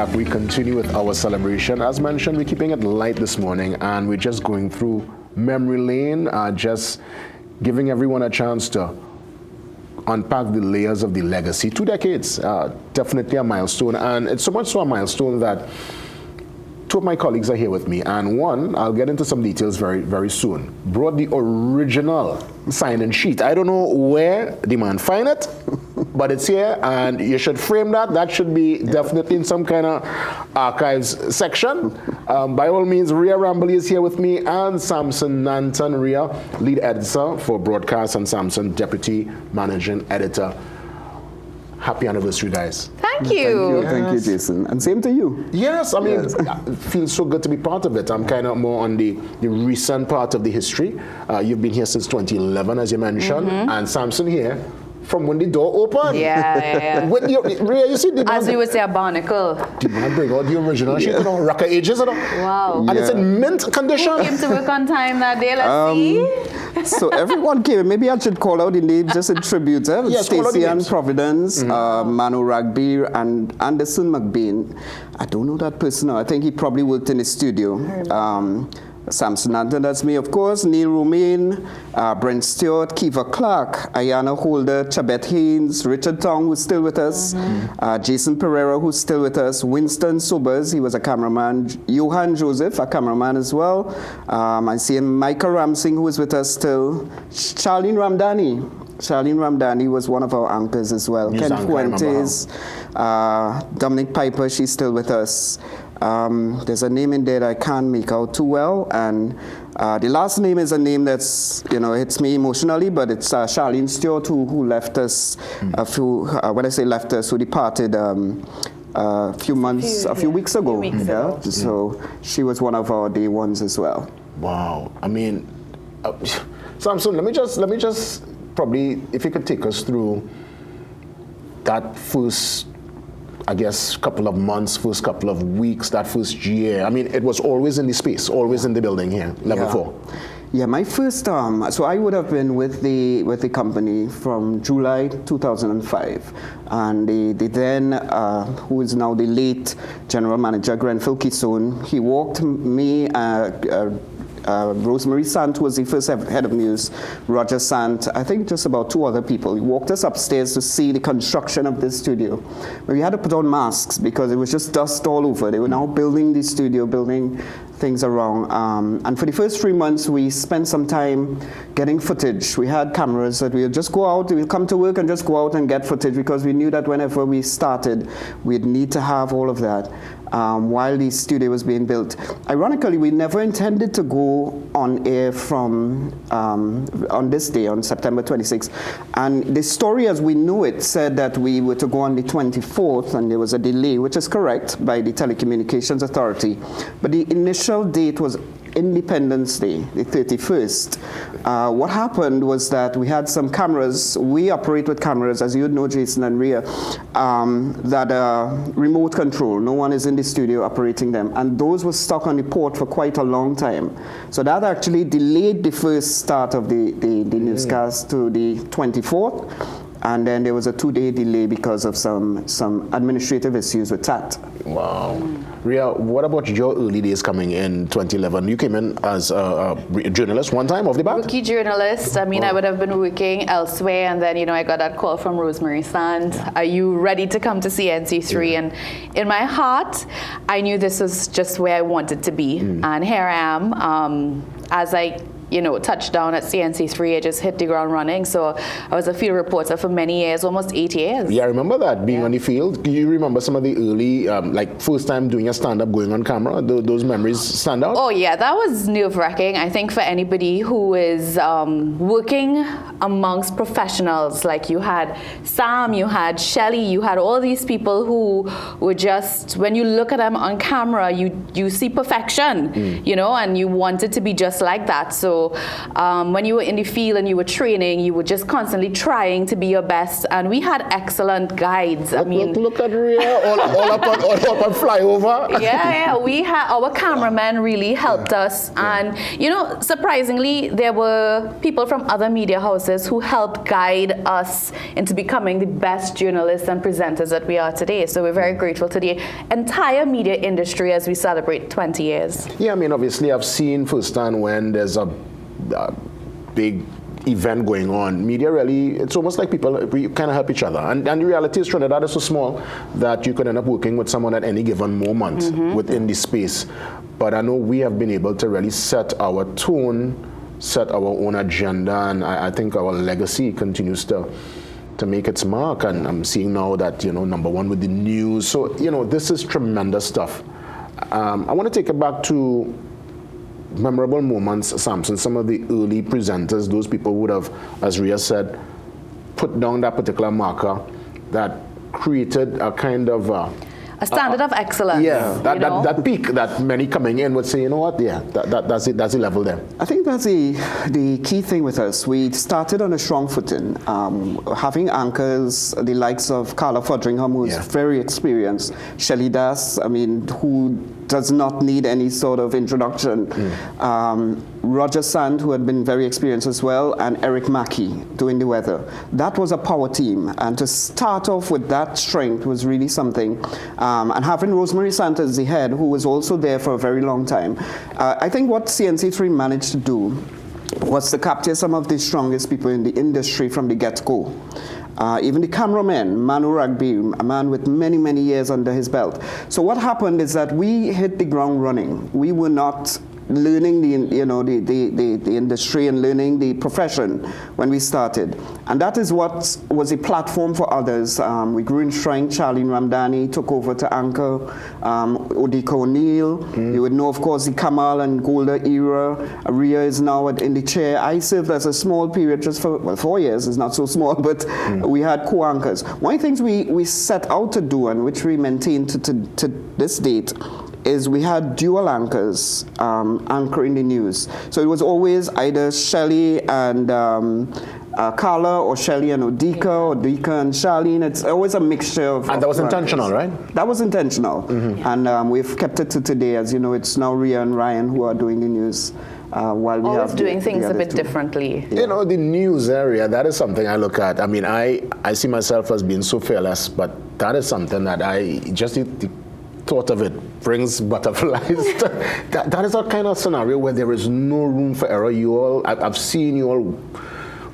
back. We continue with our celebration. As mentioned, we're keeping it light this morning, and we're just going through memory lane, just giving everyone a chance to unpack the layers of the legacy. 2 decades, definitely a milestone, and it's so much so a milestone that 2 of my colleagues are here with me, and one, I'll get into some details very, very soon, brought the original sign-in sheet. I don't know where the man find it, but it's here, and you should frame that. That should be definitely in some kind of archives section. By all means, Rambally is here with me, and Sampson Nanton, lead editor for broadcast, and Sampson, deputy managing editor. Happy anniversary, guys. Thank you. Thank you, Jason. And same to you. Yes, I mean, it feels so good to be part of it. I'm kind of more on the recent part of the history. You've been here since 2011, as you mentioned, and Sampson here from when the door opened. Yeah. When you see the As we would say, a barnacle. the man bring out the original shit, rocker ages, Wow. and it's in mint condition. Who came to work on time that day? Let's see. So everyone came. Maybe I should call out the names just in tribute. Yes, call out the Stacey and names. Providence, Manu Ragbi, and Anderson McBain. I don't know that person now. I think he probably worked in the studio. Sampson Nanton, that's me, of course. Neil Romaine, Brent Stewart, Kiva Clark, Ayana Holder, Chabet Haynes, Richard Tong, who's still with us, Jason Pereira, who's still with us, Winston Sobers, he was a cameraman, Johan Joseph, a cameraman as well. I see Michael Ramsing, who is with us still, Charlene Ramdani was one of our anchors as well. News Ken anchor, I remember Fuentes, Dominic Piper, she's still with us. There's a name in there that I can't make out too well, and the last name is a name that's, hits me emotionally, but it's Charlene Stewart who left us a few, when I say left us, who departed a few weeks ago. So she was one of our day ones as well. Wow. I mean, Samson, let me just probably, if you could take us through that first, I guess, couple of months, first couple of weeks, that first year. I mean, it was always in the space, always in the building here, level 4. Yeah, my first, so I would have been with the company from July 2005. And the then, who is now the late general manager, Grenfell Kisone, he walked me, Rosemary Sant was the first head of news, Roger Sant, I think just about 2 other people. He walked us upstairs to see the construction of this studio. But we had to put on masks because it was just dust all over. They were now building the studio, building things around. And for the first 3 months, we spent some time getting footage. We had cameras that we would just go out, we'd come to work and just go out and get footage because we knew that whenever we started, we'd need to have all of that. While the studio was being built. Ironically, we never intended to go on air from on this day, on September 26th. And the story as we know it said that we were to go on the 24th, and there was a delay, which is correct, by the Telecommunications Authority. But the initial date was Independence Day, the 31st. What happened was that we had some cameras. We operate with cameras, as you know, Jason and Rhea, that remote control. No one is in the studio operating them. And those were stuck on the port for quite a long time. So that actually delayed the first start of the newscast to the 24th. And then there was a 2-day delay because of some administrative issues with TAT. Wow. Rhea, what about your early days coming in 2011? You came in as a journalist one time off the bat? Rookie journalist. I mean, I would have been working elsewhere, and then, I got that call from Rosemary Sant. Are you ready to come to CNC3? And in my heart, I knew this was just where I wanted to be. And here I am. As I touched down at CNC3, I just hit the ground running. So I was a field reporter for many years, almost 8 years. Yeah, I remember that, being on the field. Do you remember some of the early, first time doing a stand-up, going on camera? Those memories stand out? Oh, yeah, that was nerve-wracking. I think for anybody who is working amongst professionals, like you had Sam, you had Shelly, you had all these people who were just, when you look at them on camera, you see perfection, and you wanted to be just like that. So So when you were in the field and you were training, you were just constantly trying to be your best. And we had excellent guides. Look at Rhea, all up on flyover. Yeah, we had our cameramen really helped us. And, you know, surprisingly, there were people from other media houses who helped guide us into becoming the best journalists and presenters that we are today. So we're very grateful to the entire media industry as we celebrate 20 years. Yeah, I mean, obviously, I've seen firsthand when there's a big event going on. Media really, it's almost like we kind of help each other. And the reality is Trinidad is so small that you could end up working with someone at any given moment within the space. But I know we have been able to really set our tone, set our own agenda, and I think our legacy continues to make its mark. And I'm seeing now that, you know, #1 with the news. So, you know, this is tremendous stuff. I want to take it back to memorable moments, Sampson. Some of the early presenters, those people would have, as Rhea said, put down that particular marker that created a kind of a standard of excellence. Yeah, that peak that many coming in would say, you know what, yeah, that's it, that's the level there. I think that's the key thing with us. We started on a strong footing, having anchors, the likes of Carla Fodringham, who's very experienced, Shelley Das, I mean, who does not need any sort of introduction. Roger Sand, who had been very experienced as well, and Eric Mackey doing the weather. That was a power team, and to start off with that strength was really something. And having Rosemary Sant as the head, who was also there for a very long time. I think what CNC3 managed to do was to capture some of the strongest people in the industry from the get-go. Even the cameraman, Manu Rugby, a man with many, many years under his belt. So what happened is that we hit the ground running. We were not learning the industry and learning the profession when we started. And that is what was a platform for others. We grew in strength. Charlene Ramdani took over to anchor. Odika O'Neill. You would know, of course, the Kamal and Golda era. Rhea is now in the chair. I served as a small period just for, well, 4 years. It's not so small, but we had co-anchors. One of the things we set out to do, and which we maintain to this date, is we had dual anchors anchoring the news. So it was always either Shelley and Carla, or Shelley and Odika, or Odika and Charlene. It's always a mixture of. And that was intentional, right? That was intentional. And we've kept it to today. As you know, it's now Rhea and Ryan who are doing the news. While we always have doing things a bit two. differently. You know, the news area, that is something I look at. I mean, I see myself as being so fearless, but that is something that I just the thought of it brings butterflies. that is a kind of scenario where there is no room for error. I've seen you all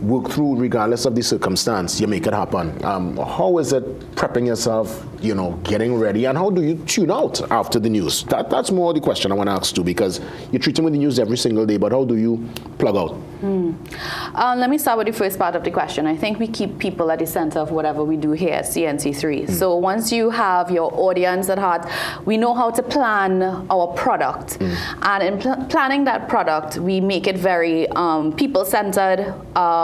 work through, regardless of the circumstance, you make it happen. How is it prepping yourself, you know, getting ready, and how do you tune out after the news? That's more the question I want to ask too, because you're treating with the news every single day, but how do you plug out? Let me start with the first part of the question. I think we keep people at the center of whatever we do here at CNC3. So once you have your audience at heart, we know how to plan our product. And in planning that product, we make it very people-centered.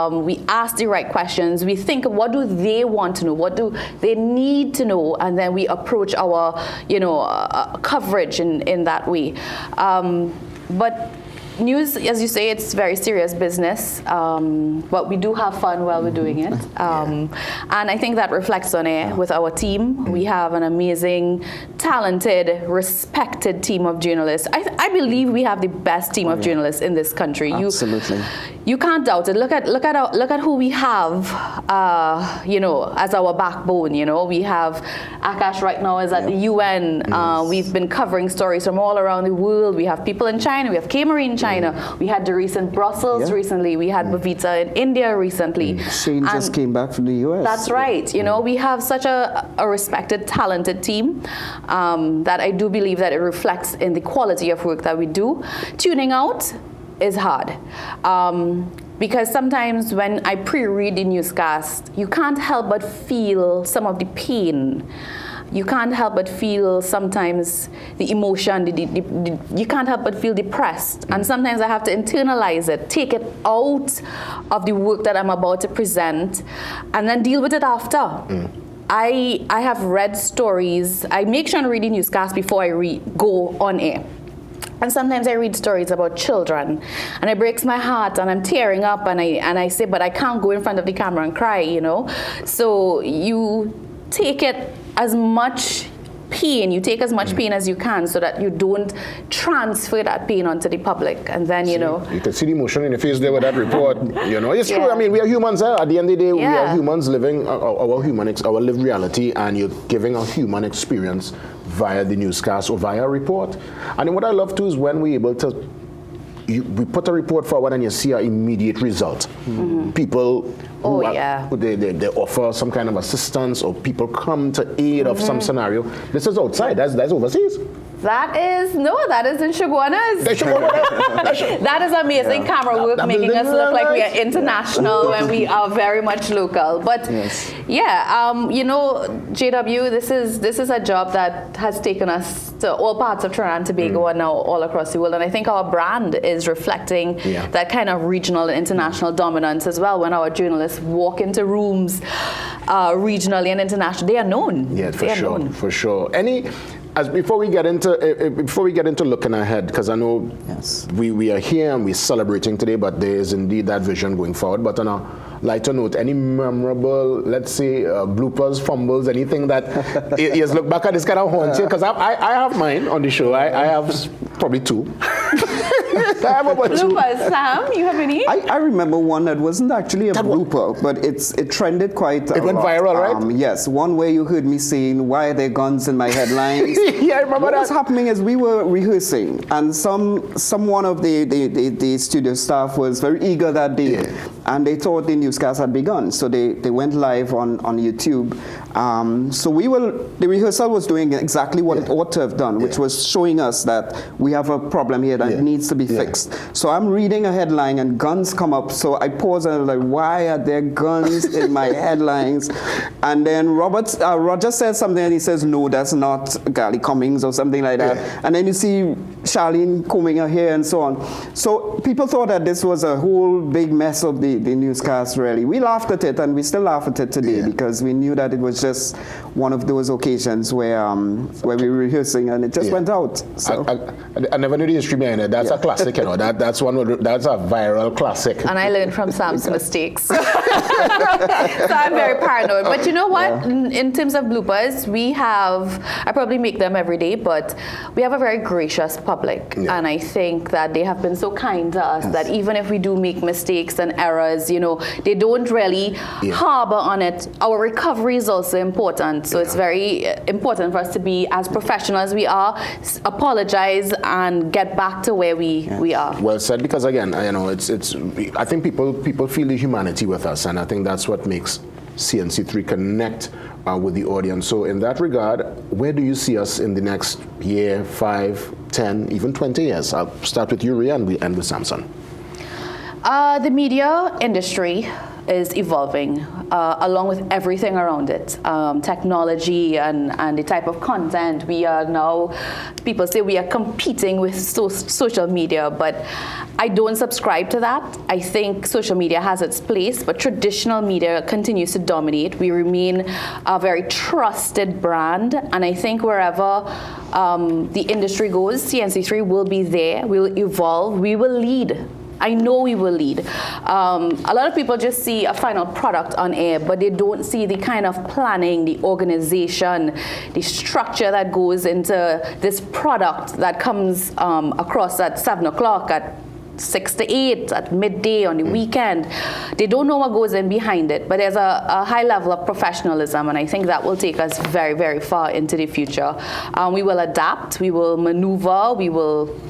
We ask the right questions. We think, what do they want to know? What do they need to know? And then we approach our, coverage in that way. But news, as you say, it's very serious business, but we do have fun while we're doing it. And I think that reflects on air with our team. We have an amazing, talented, respected team of journalists. I believe we have the best team of journalists in this country. Absolutely. You can't doubt it. Look at who we have, as our backbone. We have Akash right now is at the UN. We've been covering stories from all around the world. We have people in China. We have K-Marie in China. We had Doris in Brussels recently. We had Bhavita in India recently. Shane just came back from the US. That's right. We have such a respected, talented team that I do believe that it reflects in the quality of work that we do. Tuning out is hard. Because sometimes when I pre-read the newscast, you can't help but feel some of the pain. You can't help but feel sometimes the emotion, you can't help but feel depressed. And sometimes I have to internalize it, take it out of the work that I'm about to present, and then deal with it after. I have read stories. I make sure to read the newscast before I go on air. And sometimes I read stories about children, and it breaks my heart, and I'm tearing up, and I say, but I can't go in front of the camera and cry, you know. So you take it as much pain, you take as much pain as you can, so that you don't transfer that pain onto the public, and then you know. You can see the emotion in your face there with that report. You know, it's true. I mean, we are humans. At the end of the day, we are humans living our lived reality, and you're giving a human experience via the newscast or via a report. And then what I love too is when we're able to. We put a report forward and you see an immediate result. People they offer some kind of assistance, or people come to aid of some scenario. This is outside. That's overseas. That is in Shoguanas. That is amazing camera work, making us look like we are international when we are very much local. But you know, JW, this is a job that has taken us to all parts of Trinidad and Tobago and now all across the world. And I think our brand is reflecting that kind of regional and international dominance as well. When our journalists walk into rooms regionally and internationally, they are known. Yeah, for sure. Before we get into looking ahead, because I know we are here and we're celebrating today, but there is indeed that vision going forward. But on a lighter note, any memorable, let's say, bloopers, fumbles, anything that you look back at this kind of haunts you? Because I have mine on the show. I have probably two. I have about two. Bloopers, Sam, you have any? I remember one that wasn't actually a blooper, but it trended quite. It went viral, right? Yes, one where you heard me saying, "Why are there guns in my headlines?" Yeah, I remember what that. was happening is we were rehearsing, and someone of the studio staff was very eager that day, and they thought the newscast had begun, so they went live on YouTube. So the rehearsal was doing exactly what it ought to have done, which was showing us that we have a problem here that needs to be fixed. So I'm reading a headline and guns come up, so I pause and I'm like, why are there guns in my headlines? And then Roger says something and he says, no, that's not Gally Cummings or something like that. And then you see Charlene combing her hair and so on. So people thought that this was a whole big mess of the newscast, really. We laughed at it, and we still laugh at it today because we knew that it was just one of those occasions where we were rehearsing and it just went out. So. I never knew the history behind it. That's a classic, you know. That's a viral classic. And I learned from Sam's mistakes. So I'm very paranoid. But you know what? In terms of bloopers, I probably make them every day, but we have a very gracious public. And I think that they have been so kind to us that even if we do make mistakes and errors, you know, they don't really harbor on it. Our recovery is also important. So it's very important for us to be as professional as we are, apologize, and get back to where we are. Well said, because again, you know, I think people feel the humanity with us, and I think that's what makes CNC3 connect with the audience. So in that regard, where do you see us in the next year, 5, 10, even 20 years? I'll start with you, Rhea, and we end with Sampson. The media industry is evolving along with everything around it. Technology and the type of content. We are now, people say we are competing with social media, but I don't subscribe to that. I think social media has its place, but traditional media continues to dominate. We remain a very trusted brand, and I think wherever the industry goes, CNC3 will be there, we'll evolve, we will lead. I know we will lead. A lot of people just see a final product on air, but they don't see the kind of planning, the organization, the structure that goes into this product that comes across at 7 o'clock, at 6 to 8, at midday, on the weekend. They don't know what goes in behind it, but there's a high level of professionalism, and I think that will take us very, very far into the future. We will adapt, we will maneuver, we will,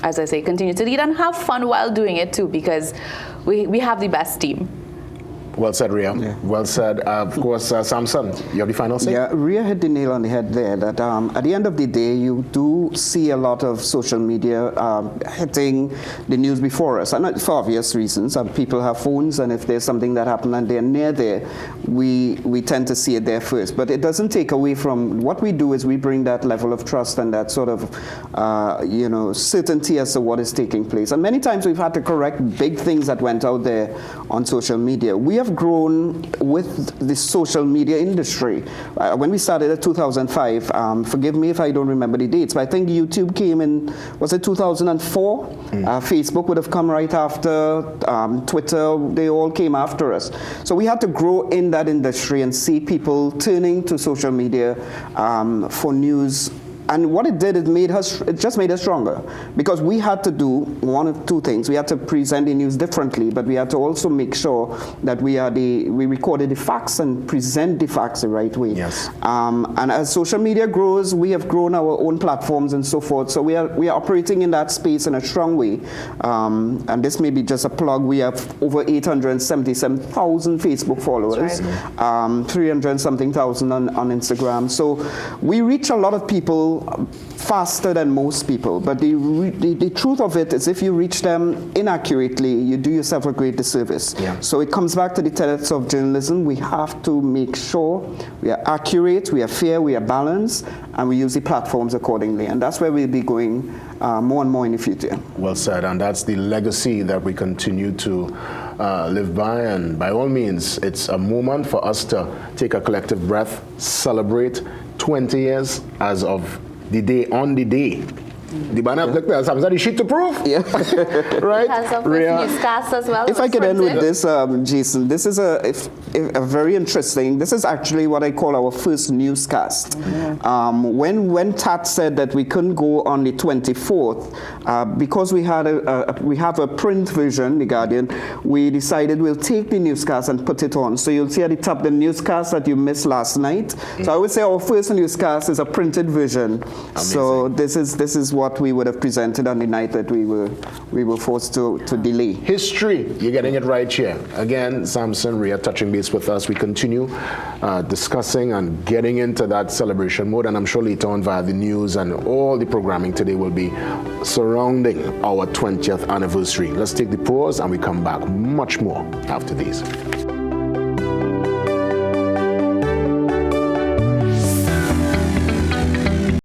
as I say, continue to lead and have fun while doing it too, because we have the best team. Well said, Rhea. Yeah. Well said. Of course, Sampson, you have the final say? Yeah, Rhea hit the nail on the head there, that at the end of the day, you do see a lot of social media hitting the news before us, and for obvious reasons. People have phones, and if there's something that happened and they're near there, we tend to see it there first. But it doesn't take away from what we do is we bring that level of trust and that sort of, certainty as to what is taking place. And many times we've had to correct big things that went out there on social media. We have have grown with the social media industry. When we started in 2005, forgive me if I don't remember the dates, but I think YouTube came in, was it 2004? Facebook would have come right after, Twitter, they all came after us. So we had to grow in that industry and see people turning to social media for news. And what it did, it just made us stronger, because we had to do one of two things. We had to present the news differently, but we had to also make sure that we recorded the facts and present the facts the right way. Yes. And as social media grows, we have grown our own platforms and so forth. So we are operating in that space in a strong way. And this may be just a plug. We have over 877,000 Facebook followers, right. 300 and something thousand on Instagram. So we reach a lot of people faster than most people, but the truth of it is, if you reach them inaccurately, you do yourself a great disservice. Yeah. So it comes back to the tenets of journalism. We have to make sure we are accurate, we are fair, we are balanced, and we use the platforms accordingly. And that's where we'll be going more and more in the future. Well said, and that's the legacy that we continue to live by. And by all means, it's a moment for us to take a collective breath, celebrate 20 years as of the day, on the day. The banner look there, Samson, the sheet to prove. Yeah. Right? Has a newscast as well. If I could end with this, Jason, this is a very interesting, this is actually what I call our first newscast. When Tat said that we couldn't go on the 24th, because we have a print version, The Guardian, we decided we'll take the newscast and put it on. So you'll see at the top the newscast that you missed last night. So I would say our first newscast is a printed version. Amazing. So this is what we would have presented on the night that we were forced to delay. History, you're getting it right here. Again, Sampson, Rhea touching base with us. We continue discussing and getting into that celebration mode, and I'm sure later on via the news and all the programming today will be surrounding our 20th anniversary. Let's take the pause and we come back much more after these.